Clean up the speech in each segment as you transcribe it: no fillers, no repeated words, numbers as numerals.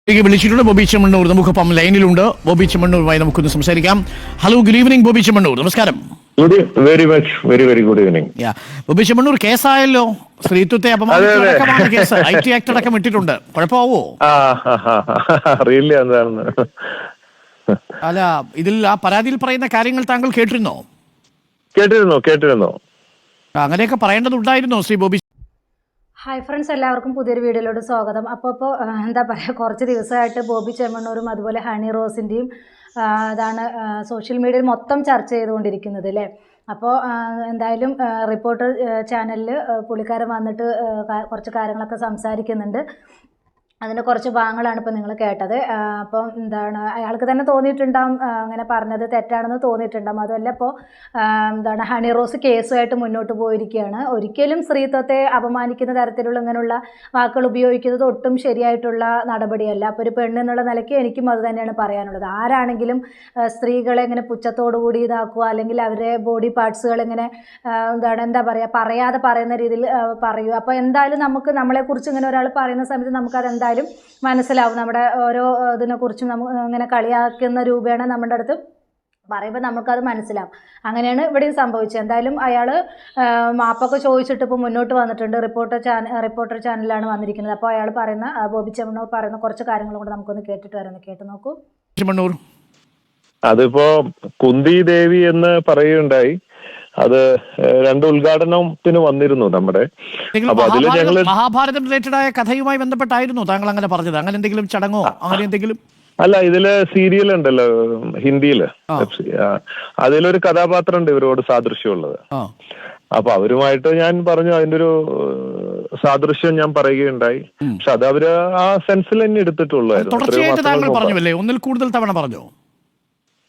വിളിച്ചിട്ടുണ്ട് ബോബി ചെമ്മണ്ണൂർ. നമുക്കിപ്പം ലൈനിലുണ്ട്. ബോബി ചെമ്മണ്ണൂരുമായി നമുക്കൊന്ന് സംസാരിക്കാം. Hello, good evening Bobby Chemmanur. നമസ്കാരം. Very much very good evening. Bobby Chemmanur, കേസായല്ലോ. സ്ത്രീത്വത്തെ അപമാനിച്ചടക്കമാണ് കേസ്. IT ആക്ട് അടക്കം ഇട്ടിട്ടുണ്ട്. കുഴപ്പമാവോ? അറിയില്ല എന്താണെന്ന്. അല്ല, ഇതിൽ ആ പരാതിയിൽ പറയുന്ന കാര്യങ്ങൾ താങ്കൾ കേട്ടിരുന്നോ? കേട്ടിരുന്നു. അങ്ങനെയൊക്കെ പറയേണ്ടതുണ്ടായിരുന്നോ ശ്രീ ബോബി? ഹായ് ഫ്രണ്ട്സ്, എല്ലാവർക്കും പുതിയൊരു വീഡിയോയിലോട്ട് സ്വാഗതം. അപ്പോൾ എന്താ പറയുക, കുറച്ച് ദിവസമായിട്ട് ബോബി ചെമ്മണ്ണൂരും അതുപോലെ ഹണി റോസിൻ്റെയും അതാണ് സോഷ്യൽ മീഡിയയിൽ മൊത്തം ചർച്ച ചെയ്തുകൊണ്ടിരിക്കുന്നത് അല്ലേ. അപ്പോൾ എന്തായാലും റിപ്പോർട്ടർ ചാനലിൽ പുള്ളിക്കാരൻ വന്നിട്ട് കുറച്ച് കാര്യങ്ങളൊക്കെ സംസാരിക്കുന്നുണ്ട്. അതിൻ്റെ കുറച്ച് ഭാഗങ്ങളാണ് ഇപ്പോൾ നിങ്ങൾ കേട്ടത്. അപ്പം എന്താണ്, അയാൾക്ക് തന്നെ തോന്നിയിട്ടുണ്ടാകും അങ്ങനെ പറഞ്ഞത് തെറ്റാണെന്ന് തോന്നിയിട്ടുണ്ടാകും. അതുമല്ല, ഇപ്പോൾ എന്താണ് ഹണി റോസ് കേസുമായിട്ട് മുന്നോട്ട് പോയിരിക്കുകയാണ്. ഒരിക്കലും സ്ത്രീത്വത്തെ അപമാനിക്കുന്ന തരത്തിലുള്ള ഇങ്ങനെയുള്ള വാക്കുകൾ ഉപയോഗിക്കുന്നത് ഒട്ടും ശരിയായിട്ടുള്ള നടപടിയല്ല. അപ്പോൾ ഒരു പെണ്ണെന്നുള്ള നിലയ്ക്ക് എനിക്കും അത് തന്നെയാണ് പറയാനുള്ളത്. ആരാണെങ്കിലും സ്ത്രീകളെ ഇങ്ങനെ പുച്ഛത്തോടുകൂടി ഇതാക്കുക, അല്ലെങ്കിൽ അവരുടെ ബോഡി പാർട്സുകൾ ഇങ്ങനെ എന്താ പറയുക, പറയാതെ പറയുന്ന രീതിയിൽ പറയൂ. അപ്പോൾ എന്തായാലും നമ്മളെക്കുറിച്ച് ഇങ്ങനെ ഒരാൾ പറയുന്ന സമയത്ത് നമുക്കത് മനസ്സിലാവും. നമ്മുടെ ഓരോ ഇതിനെക്കുറിച്ചും നമുക്ക് ഇങ്ങനെ കളിയാക്കുന്ന രൂപേണ നമ്മുടെ അടുത്ത് പറയുമ്പോൾ നമുക്കത് മനസ്സിലാവും. അങ്ങനെയാണ് ഇവിടെയും സംഭവിച്ചത്. എന്തായാലും അയാൾ മാപ്പൊക്കെ ചോദിച്ചിട്ട് ഇപ്പോൾ മുന്നോട്ട് വന്നിട്ടുണ്ട്. റിപ്പോർട്ടർ ചാനലിലാണ് വന്നിരിക്കുന്നത്. അപ്പോൾ അയാൾ പറയുന്ന ബോബി ചെമ്മണ്ണൂർ പറയുന്ന കുറച്ച് കാര്യങ്ങളും കൂടെ നമുക്കൊന്ന് കേട്ടിട്ട് വരുന്നത് കേട്ട് നോക്കൂ. ചെമ്മണ്ണൂർ, അതിപ്പോ കുന്തി ദേവി എന്ന് പറയുകയുണ്ടായി. അത് രണ്ട് ഉദ്ഘാടനത്തിന് വന്നിരുന്നു നമ്മുടെ. അപ്പൊ അതില് ഞങ്ങള് മഹാഭാരതം റിലേറ്റഡ് ആയ കഥയുമായി ബന്ധപ്പെട്ടായിരുന്നു താങ്കൾ അങ്ങനെ പറഞ്ഞത്? അങ്ങനെ എന്തെങ്കിലും ചടങ്ങോ അങ്ങനെ എന്തെങ്കിലും? അല്ല, ഇതില് സീരിയൽ ഉണ്ടല്ലോ ഹിന്ദിയില്, അതിലൊരു കഥാപാത്രം ഉണ്ട് ഇവരോട് സാദൃശ്യമുള്ളത്. അപ്പൊ അവരുമായിട്ട് ഞാൻ പറഞ്ഞു, അതിന്റെ ഒരു സാദൃശ്യം ഞാൻ പറയുകയുണ്ടായി. പക്ഷെ അത് അവര് ആ സെൻസിൽ തന്നെ എടുത്തിട്ടുള്ളായിരുന്നു. തുടർച്ചയായിട്ട് താങ്കൾ പറഞ്ഞല്ലേ? ഒന്നിൽ കൂടുതൽ തവണ പറഞ്ഞോ?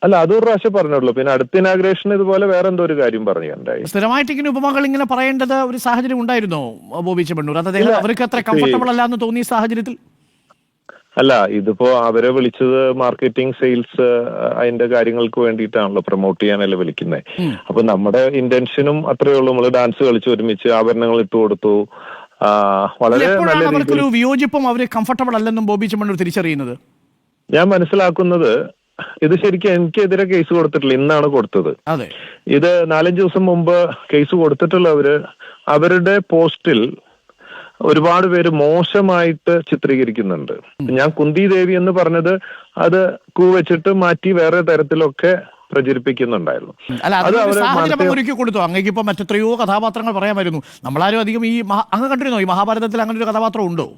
അല്ല, അതൊരു പ്രാവശ്യം പറഞ്ഞുള്ളൂ. പിന്നെ അടുത്ത ഇനാഗ്രേഷൻ ഇതുപോലെ വേറെ എന്തോ ഒരു കാര്യം പറഞ്ഞിട്ടുണ്ടായി. സ്ഥിരമായിട്ട് ഇങ്ങനെ ഉപമകൾ ഇങ്ങനെ പറയേണ്ടത് ഒരു സാഹചര്യം ഉണ്ടായിരുന്നോ ബോബി ചെമ്മണ്ണൂർ? അതായത് അവർക്ക് അത്ര കംഫർട്ടബിൾ അല്ല എന്ന് തോന്നിയ സാഹചര്യത്തിൽ? അല്ല, ഇതിപ്പോ അവരെ വിളിച്ചത് മാർക്കറ്റിംഗ്, സെയിൽസ്, അതിന്റെ കാര്യങ്ങൾക്ക് വേണ്ടിയിട്ടാണല്ലോ, പ്രൊമോട്ട് ചെയ്യാനല്ലേ വിളിക്കുന്നത്. അപ്പൊ നമ്മുടെ ഇന്റൻഷനും അത്രയേ ഉള്ളൂ. നമ്മള് ഡാൻസ് കളിച്ച് ഒരുമിച്ച് ആഭരണങ്ങൾ ഇട്ട് കൊടുത്തു. വളരെ നല്ല അവർക്കൊരു വിയോജിപ്പും അവര് കംഫർട്ടബിൾ അല്ലെന്നും ബോബി ചെമ്മണ്ണൂർ തിരിച്ചറിയുന്നത് ഞാൻ മനസ്സിലാക്കുന്നത്. ഇത് ശരിക്കും എനിക്കെതിരെ കേസ് കൊടുത്തിട്ടില്ല, ഇന്നാണ് കൊടുത്തത്. ഇത് 4-5 ദിവസം മുമ്പ് കേസ് കൊടുത്തിട്ടുള്ളവര് അവരുടെ പോസ്റ്റിൽ ഒരുപാട് പേര് മോശമായിട്ട് ചിത്രീകരിക്കുന്നുണ്ട്. ഞാൻ കുന്തി ദേവി എന്ന് പറഞ്ഞത് അത് വെച്ചിട്ട് മാറ്റി വേറെ തരത്തിലൊക്കെ പ്രചരിപ്പിക്കുന്നുണ്ടായിരുന്നു. കൊടുത്തു. അങ്ങേക്ക് ഇപ്പൊ മറ്റെത്രയോ കഥാപാത്രങ്ങൾ പറയാമായിരുന്നു. നമ്മളാരും അധികം ഈ അങ്ങ് കണ്ടിരുന്നോ ഈ മഹാഭാരതത്തിൽ അങ്ങനെ ഒരു കഥാപാത്രം ഉണ്ടോ?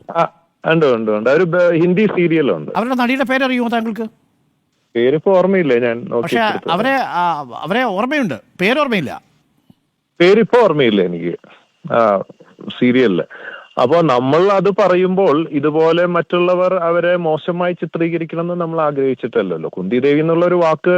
ഉണ്ട്. ഒരു ഹിന്ദി സീരിയലുണ്ട്. അവരുടെ നടിയുടെ പേരറിയുമോ താങ്കൾക്ക്? പേരിപ്പോ ഓർമ്മയില്ല. ഞാൻ അവരെ ഓർമ്മയുണ്ട്, പേരോർമ്മയില്ല. പേരിപ്പോ ഓർമ്മയില്ല എനിക്ക് സീരിയലില്. അപ്പൊ നമ്മൾ അത് പറയുമ്പോൾ ഇതുപോലെ മറ്റുള്ളവർ അവരെ മോശമായി ചിത്രീകരിക്കണമെന്ന് നമ്മൾ ആഗ്രഹിച്ചിട്ടല്ലോ. കുന്തി ദേവി എന്നുള്ള ഒരു വാക്ക്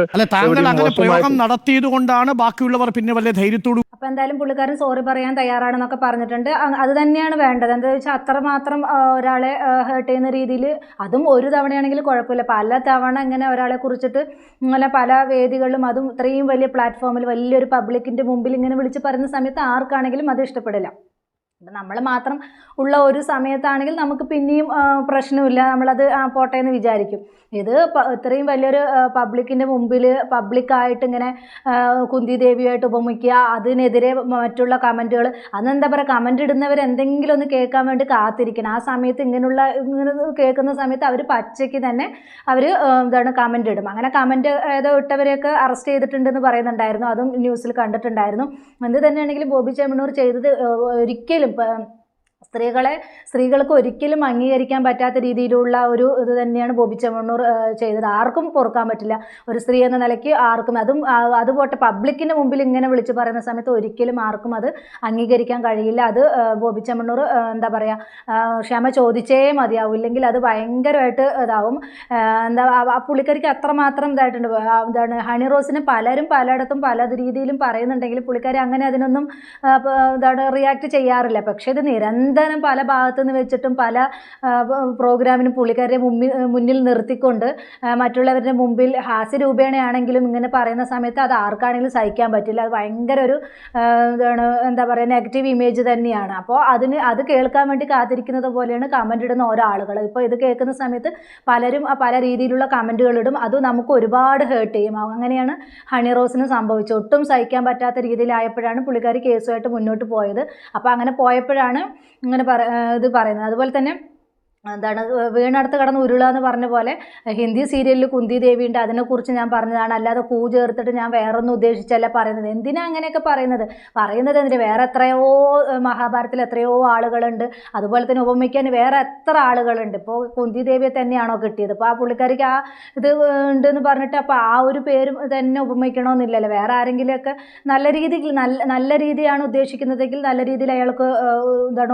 നടത്തിയത് കൊണ്ടാണ് ബാക്കിയുള്ളവർ പിന്നെ വലിയ ധൈര്യത്തോട്. അപ്പൊ എന്തായാലും പുള്ളിക്കാരൻ സോറി പറയാൻ തയ്യാറാണെന്നൊക്കെ പറഞ്ഞിട്ടുണ്ട്. അത് തന്നെയാണ് വേണ്ടത്. എന്താ വെച്ചാൽ അത്രമാത്രം ഒരാളെ ഹേർട്ട് ചെയ്യുന്ന രീതിയിൽ, അതും ഒരു തവണയാണെങ്കിൽ കുഴപ്പമില്ല, പല തവണ ഇങ്ങനെ ഒരാളെ കുറിച്ചിട്ട് ഇങ്ങനെ പല വേദികളിലും, അതും ഇത്രയും വലിയ പ്ലാറ്റ്ഫോമിൽ വലിയൊരു പബ്ലിക്കിന്റെ മുമ്പിൽ ഇങ്ങനെ വിളിച്ച് പറയുന്ന സമയത്ത് ആർക്കാണെങ്കിലും അത് ഇഷ്ടപ്പെടില്ല. നമ്മൾ മാത്രം ഉള്ള ഒരു സമയത്താണെങ്കിൽ നമുക്ക് പിന്നെയും പ്രശ്നമില്ല, നമ്മളത് പോട്ടെ എന്ന് വിചാരിക്കും. ഇത് ഇത്രയും വലിയൊരു പബ്ലിക്കിൻ്റെ മുമ്പിൽ പബ്ലിക്കായിട്ട് ഇങ്ങനെ കുന്തി ദേവിയായിട്ട് ഉപമിക്കുക, അതിനെതിരെ മറ്റുള്ള കമൻറ്റുകൾ, അതെന്താ പറയുക, കമൻ്റ് ഇടുന്നവർ എന്തെങ്കിലും ഒന്ന് കേൾക്കാൻ വേണ്ടി കാത്തിരിക്കണം. ആ സമയത്ത് ഇങ്ങനെ കേൾക്കുന്ന സമയത്ത് അവർ പച്ചയ്ക്ക് തന്നെ അവർ കമൻ്റ് ഇടും. അങ്ങനെ കമൻറ്റ് ഏതോ ഇട്ടവരെയൊക്കെ അറസ്റ്റ് ചെയ്തിട്ടുണ്ടെന്ന് പറയുന്നുണ്ടായിരുന്നു. അതും ന്യൂസിൽ കണ്ടിട്ടുണ്ടായിരുന്നു. എന്ത് തന്നെയാണെങ്കിലും ബോബി ചെമ്മണ്ണൂർ ചെയ്തത് ഒരിക്കലും സ്ത്രീകൾക്ക് ഒരിക്കലും അംഗീകരിക്കാൻ പറ്റാത്ത രീതിയിലുള്ള ഒരു ഇത് തന്നെയാണ് ബോബി ചെമ്മണ്ണൂർ ചെയ്തത്. ആർക്കും പൊറുക്കാൻ പറ്റില്ല, ഒരു സ്ത്രീ എന്ന നിലയ്ക്ക് ആർക്കും. അതുപോട്ടെ പബ്ലിക്കിൻ്റെ മുമ്പിൽ ഇങ്ങനെ വിളിച്ച് പറയുന്ന സമയത്ത് ഒരിക്കലും ആർക്കും അത് അംഗീകരിക്കാൻ കഴിയില്ല. അത് ബോബി ചെമ്മണ്ണൂർ എന്താ പറയുക, ക്ഷമ ചോദിച്ചേ മതിയാവും, ഇല്ലെങ്കിൽ അത് ഭയങ്കരമായിട്ട് ഇതാവും. പുള്ളിക്കാരിക്ക് അത്രമാത്രം ഇതായിട്ടുണ്ട്. ഹണി റോസിനെ പലരും പലയിടത്തും പല രീതിയിലും പറയുന്നുണ്ടെങ്കിലും പുള്ളിക്കാരി അങ്ങനെ അതിനൊന്നും റിയാക്ട് ചെയ്യാറില്ല. പക്ഷേ ഇത് നിരന്തരം നിരന്തരം പല ഭാഗത്തു നിന്ന് വെച്ചിട്ടും പല പ്രോഗ്രാമിനും പുള്ളിക്കാരുടെ മുന്നിൽ നിർത്തിക്കൊണ്ട് മറ്റുള്ളവരുടെ മുമ്പിൽ ഹാസ്യരൂപേണയാണെങ്കിലും ഇങ്ങനെ പറയുന്ന സമയത്ത് അത് ആർക്കാണെങ്കിലും സഹിക്കാൻ പറ്റില്ല. അത് ഭയങ്കര ഒരു എന്താ പറയുക നെഗറ്റീവ് ഇമേജ് തന്നെയാണ്. അപ്പോൾ അത് കേൾക്കാൻ വേണ്ടി കാത്തിരിക്കുന്നത് പോലെയാണ് കമൻ്റ് ഇടുന്ന ഓരോ ആളുകൾ. ഇപ്പോൾ ഇത് കേൾക്കുന്ന സമയത്ത് പലരും പല രീതിയിലുള്ള കമൻറ്റുകൾ ഇടും. അത് നമുക്ക് ഒരുപാട് ഹേർട്ട് ചെയ്യും. അങ്ങനെയാണ് ഹണി റോസിന് സംഭവിച്ചത്. ഒട്ടും സഹിക്കാൻ പറ്റാത്ത രീതിയിലായപ്പോഴാണ് പുള്ളിക്കാരി കേസുമായിട്ട് മുന്നോട്ട് പോയത്. അപ്പോൾ അങ്ങനെ പോയപ്പോഴാണ് ഇങ്ങനെ ഇത് പറയുന്നത്. അതുപോലെ തന്നെ എന്താണ് വീണടുത്ത് കടന്ന് ഉരുള എന്ന് പറഞ്ഞ പോലെ ഹിന്ദി സീരിയലിൽ കുന്തി ദേവി ഉണ്ട്, അതിനെക്കുറിച്ച് ഞാൻ പറഞ്ഞതാണ്. അല്ലാതെ കൂ ചേർത്തിട്ട് ഞാൻ വേറൊന്നും ഉദ്ദേശിച്ചല്ല പറയുന്നത്. എന്തിനാ അങ്ങനെയൊക്കെ പറയുന്നത് എന്തിനാ? വേറെ എത്രയോ മഹാഭാരതത്തിൽ എത്രയോ ആളുകളുണ്ട്. അതുപോലെ തന്നെ ഉപമിക്കാൻ വേറെ എത്ര ആളുകളുണ്ട്. ഇപ്പോൾ കുന്തി ദേവിയെ തന്നെയാണോ കിട്ടിയത്? അപ്പോൾ ആ പുള്ളിക്കാരിക്ക് ആ ഇത് ഉണ്ടെന്ന് പറഞ്ഞിട്ട് അപ്പോൾ ആ ഒരു പേരും തന്നെ ഉപമിക്കണമെന്നില്ലല്ലോ. വേറെ ആരെങ്കിലുമൊക്കെ നല്ല രീതിയാണ് ഉദ്ദേശിക്കുന്നതെങ്കിൽ നല്ല രീതിയിൽ അയാൾക്ക്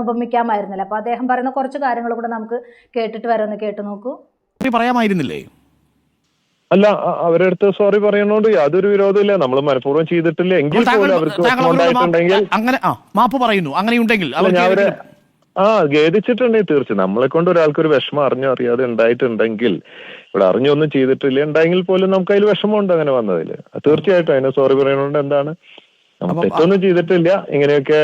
ഉപമിക്കാമായിരുന്നല്ലോ. അപ്പോൾ അദ്ദേഹം പറയുന്ന കുറച്ച് കാര്യങ്ങൾ കൂടെ നമുക്ക് കേട്ടിട്ട് വരാമെന്ന് കേട്ടു നോക്കൂ. പറയാമായിരുന്നില്ലേ? അല്ല, അവരുടെ അടുത്ത് സോറി പറയണോണ്ട് യാതൊരു വിരോധമില്ല. നമ്മൾ മനഃപൂർവ്വം ചെയ്തിട്ടില്ല എങ്കിൽ പോലും അവർക്ക് അങ്ങനെ മാപ്പ് പറയുന്നു. അങ്ങനെയുണ്ടെങ്കിൽ ഖേദിച്ചിട്ടുണ്ടെങ്കിൽ തീർച്ചയായും നമ്മളെ കൊണ്ട് ഒരാൾക്കൊരു വിഷമം അറിയാതെ ഉണ്ടായിട്ടുണ്ടെങ്കിൽ, ഇവിടെ അറിഞ്ഞൊന്നും ചെയ്തിട്ടില്ല ഉണ്ടെങ്കിൽ പോലും നമുക്ക് അതിൽ വിഷമമുണ്ട് അങ്ങനെ വന്നതിൽ. തീർച്ചയായിട്ടും അതിന് സോറി പറയണോണ്ട് എന്താണ്, തെറ്റൊന്നും ചെയ്തിട്ടില്ല, ഇങ്ങനെയൊക്കെ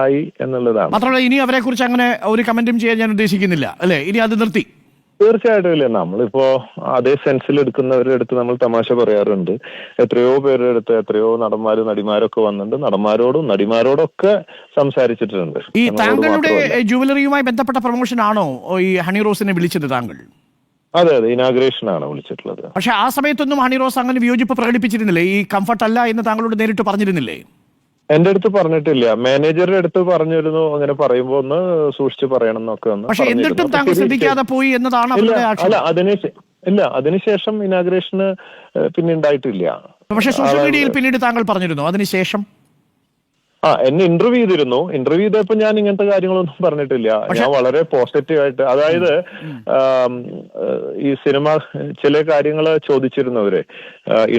ആയി എന്നുള്ളതാണ്. മാത്രമല്ല ഇനി അവരെ കുറിച്ച് അങ്ങനെ ഒരു കമന്റും ചെയ്യാൻ ഞാൻ ഉദ്ദേശിക്കുന്നില്ല, അല്ലെ? ഇനി അത് നിർത്തി. തീർച്ചയായിട്ടും ഇല്ല. നമ്മളിപ്പോ അതേ സെൻസിൽ എടുക്കുന്നവരുടെ അടുത്ത് നമ്മൾ തമാശ പറയാറുണ്ട്. എത്രയോ പേരുടെ അടുത്ത് എത്രയോ നടന്മാരും നടിമാരൊക്കെ വന്നിട്ടുണ്ട്. നടന്മാരോടും നടിമാരോടൊക്കെ സംസാരിച്ചിട്ടുണ്ട്. ഈ താങ്കളുടെ ജുവലറിയുമായി ബന്ധപ്പെട്ട പ്രൊമോഷൻ ആണോ ഈ ഹണി റോസിനെ വിളിച്ചത് താങ്കൾ? അതെ, ഇനാഗ്രേഷൻ ആണ് വിളിച്ചിട്ടുള്ളത്. പക്ഷെ ആ സമയത്തൊന്നും ഹണി റോസ് അങ്ങനെ വിയോജിപ്പ് പ്രകടിപ്പിച്ചിരുന്നില്ലേ? ഈ കംഫർട്ട് അല്ല എന്ന് താങ്കളോട് നേരിട്ട് പറഞ്ഞിരുന്നില്ലേ? എന്റെ അടുത്ത് പറഞ്ഞിട്ടില്ല. മാനേജറുടെ അടുത്ത് പറഞ്ഞിരുന്നു അങ്ങനെ പറയുമ്പോ ഒന്ന് സൂക്ഷിച്ച് പറയണം എന്നൊക്കെ. പക്ഷെ എന്നിട്ടും താങ്കൾ ശ്രദ്ധിക്കാതെ പോയി എന്നതാണ് അവരുടെ ആക്ഷേപം. ഇല്ല, അതിനുശേഷം ഇനാഗ്രേഷന് പിന്നെ ഉണ്ടായിട്ടില്ല. പക്ഷെ സോഷ്യൽ മീഡിയയിൽ പിന്നീട് താങ്കൾ പറഞ്ഞിരുന്നു അതിനുശേഷം? എന്നെ ഇന്റർവ്യൂ ചെയ്തപ്പോ ഞാൻ ഇങ്ങനത്തെ കാര്യങ്ങളൊന്നും പറഞ്ഞിട്ടില്ല. ഞാൻ വളരെ പോസിറ്റീവായിട്ട്, അതായത് ഈ സിനിമ ചില കാര്യങ്ങൾ ചോദിച്ചിരുന്നവര്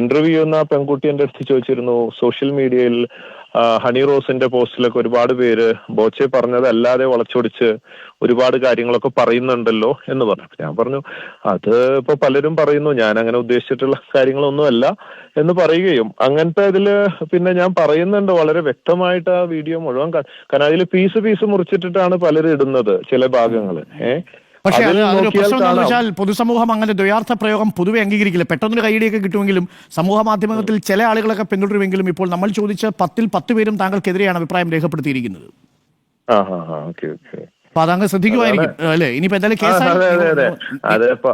ഇന്റർവ്യൂ ചെയ്യുന്ന പെൺകുട്ടി എന്റെ അടുത്ത് ചോദിച്ചിരുന്നു, സോഷ്യൽ മീഡിയയിൽ ഹണി റോസിന്റെ പോസ്റ്റിലൊക്കെ ഒരുപാട് പേര് ബോച്ചെ പറഞ്ഞതല്ലാതെ വളച്ചൊടിച്ച് ഒരുപാട് കാര്യങ്ങളൊക്കെ പറയുന്നുണ്ടല്ലോ എന്ന് പറഞ്ഞു. ഞാൻ പറഞ്ഞു അത് ഇപ്പൊ പലരും പറയുന്നു, ഞാൻ അങ്ങനെ ഉദ്ദേശിച്ചിട്ടുള്ള കാര്യങ്ങളൊന്നുമല്ല എന്ന് പറയുകയും അങ്ങനത്തെ ഇതില് പിന്നെ ഞാൻ പറയുന്നുണ്ട് വളരെ വ്യക്തമായിട്ട് ആ വീഡിയോ മുഴുവൻ. കാരണം അതിൽ പീസ് മുറിച്ചിട്ടിട്ടാണ് പലരും ഇടുന്നത് ചില ഭാഗങ്ങള്. പക്ഷേ അതൊരു പ്രശ്നം എന്താണെന്ന് വെച്ചാൽ പൊതുസമൂഹം അങ്ങനെ ദ്വയാർത്ഥ പ്രയോഗം പൊതുവെ അംഗീകരിക്കില്ല. പെട്ടെന്നൊരു കൈയടിയൊക്കെ കിട്ടുമെങ്കിലും സമൂഹ മാധ്യമത്തിൽ ചില ആളുകളൊക്കെ പിന്തുടരുമെങ്കിലും ഇപ്പോൾ നമ്മൾ ചോദിച്ച 10 പേരും താങ്കൾക്കെതിരെയാണ് അഭിപ്രായം രേഖപ്പെടുത്തിയിരിക്കുന്നത്. അപ്പൊ അതങ്ങ് ശ്രദ്ധിക്കുമായിരിക്കും അല്ലെ? ഇനിയിപ്പോ എന്തായാലും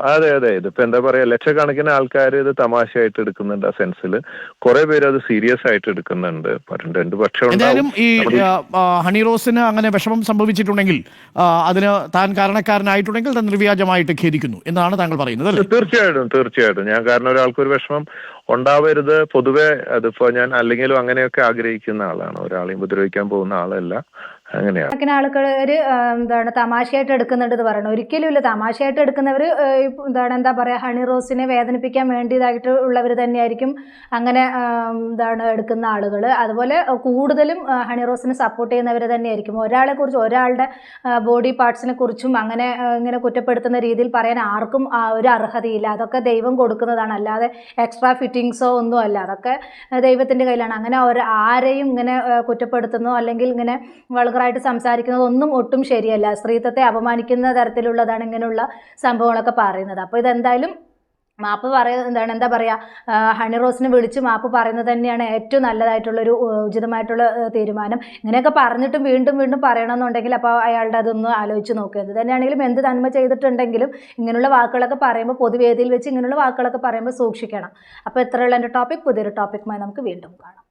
അതെ ഇതിപ്പോ എന്താ പറയാ, ലക്ഷക്കണക്കിന് ആൾക്കാർ ഇത് തമാശയായിട്ട് എടുക്കുന്നുണ്ട്. ആ സെൻസിൽ കുറെ പേര് അത് സീരിയസ് ആയിട്ട് എടുക്കുന്നുണ്ട്. രണ്ടു പക്ഷം. എന്തായാലും ഈ ഹണി റോസിന് അങ്ങനെ വിഷമം സംഭവിച്ചിട്ടുണ്ടെങ്കിൽ അതിന് താൻ കാരണക്കാരനായിട്ടുണ്ടെങ്കിൽ താൻ നിർവ്യാജമായിട്ട് ഖേദിക്കുന്നു എന്നാണ് താങ്കൾ പറയുന്നത് അല്ലേ? തീർച്ചയായിട്ടും ഞാൻ കാരണം ഒരാൾക്കൊരു വിഷമം ഉണ്ടാവരുത്. പൊതുവെ അതിപ്പോ ഞാൻ അല്ലെങ്കിലും അങ്ങനെയൊക്കെ ആഗ്രഹിക്കുന്ന ആളാണ്. ഒരാളെയും ഉപദ്രവിക്കാൻ പോകുന്ന ആളല്ല. അങ്ങനെയാണ് ആൾക്കാർ എന്താണ് തമാശയായിട്ട് എടുക്കുന്നുണ്ട് പറയണം. ഒരിക്കലും ഇല്ല. തമാശയായിട്ട് എടുക്കുന്നവർ എന്താ പറയുക, ഹണി റോസിനെ വേദനിപ്പിക്കാൻ വേണ്ടിയതായിട്ട് ഉള്ളവർ തന്നെയായിരിക്കും അങ്ങനെ എടുക്കുന്ന ആളുകൾ. അതുപോലെ കൂടുതലും ഹണി റോസിനെ സപ്പോർട്ട് ചെയ്യുന്നവർ തന്നെയായിരിക്കും. ഒരാളുടെ ബോഡി പാർട്സിനെ കുറിച്ചും അങ്ങനെ ഇങ്ങനെ കുറ്റപ്പെടുത്തുന്ന രീതിയിൽ പറയാൻ ആർക്കും ഒരു അർഹതയില്ല. അതൊക്കെ ദൈവം കൊടുക്കുന്നതാണ്, അല്ലാതെ എക്സ്ട്രാ ഫിറ്റിങ്സോ ഒന്നും അല്ല. അതൊക്കെ ദൈവത്തിൻ്റെ കയ്യിലാണ്. അങ്ങനെ ആരെയും ഇങ്ങനെ കുറ്റപ്പെടുത്തുന്നോ അല്ലെങ്കിൽ ഇങ്ങനെ ായിട്ട് സംസാരിക്കുന്നത് ഒന്നും ഒട്ടും ശരിയല്ല. സ്ത്രീത്വത്തെ അപമാനിക്കുന്ന തരത്തിലുള്ളതാണ് ഇങ്ങനെയുള്ള സംഭവങ്ങളൊക്കെ പറയുന്നത്. അപ്പോൾ ഇതെന്തായാലും മാപ്പ് എന്താ പറയുക, ഹണി റോസിനെ വിളിച്ച് മാപ്പ് പറയുന്നത് തന്നെയാണ് ഏറ്റവും നല്ലതായിട്ടുള്ളൊരു ഉചിതമായിട്ടുള്ള തീരുമാനം. ഇങ്ങനെയൊക്കെ പറഞ്ഞിട്ടും വീണ്ടും പറയണമെന്നുണ്ടെങ്കിൽ അപ്പോൾ അയാളുടെ അതൊന്ന് ആലോചിച്ച് നോക്കുക. ഇത് തന്നെയാണെങ്കിലും എന്ത് നന്മ ചെയ്തിട്ടുണ്ടെങ്കിലും ഇങ്ങനെയുള്ള വാക്കുകളൊക്കെ പറയുമ്പോൾ, പൊതുവേദിയിൽ വെച്ച് ഇങ്ങനെയുള്ള വാക്കുകളൊക്കെ പറയുമ്പോൾ സൂക്ഷിക്കണം. അപ്പോൾ ഇത്രയുള്ള എൻ്റെ ടോപ്പിക്. പുതിയൊരു ടോപ്പിക്കുമായി നമുക്ക് വീണ്ടും കാണാം.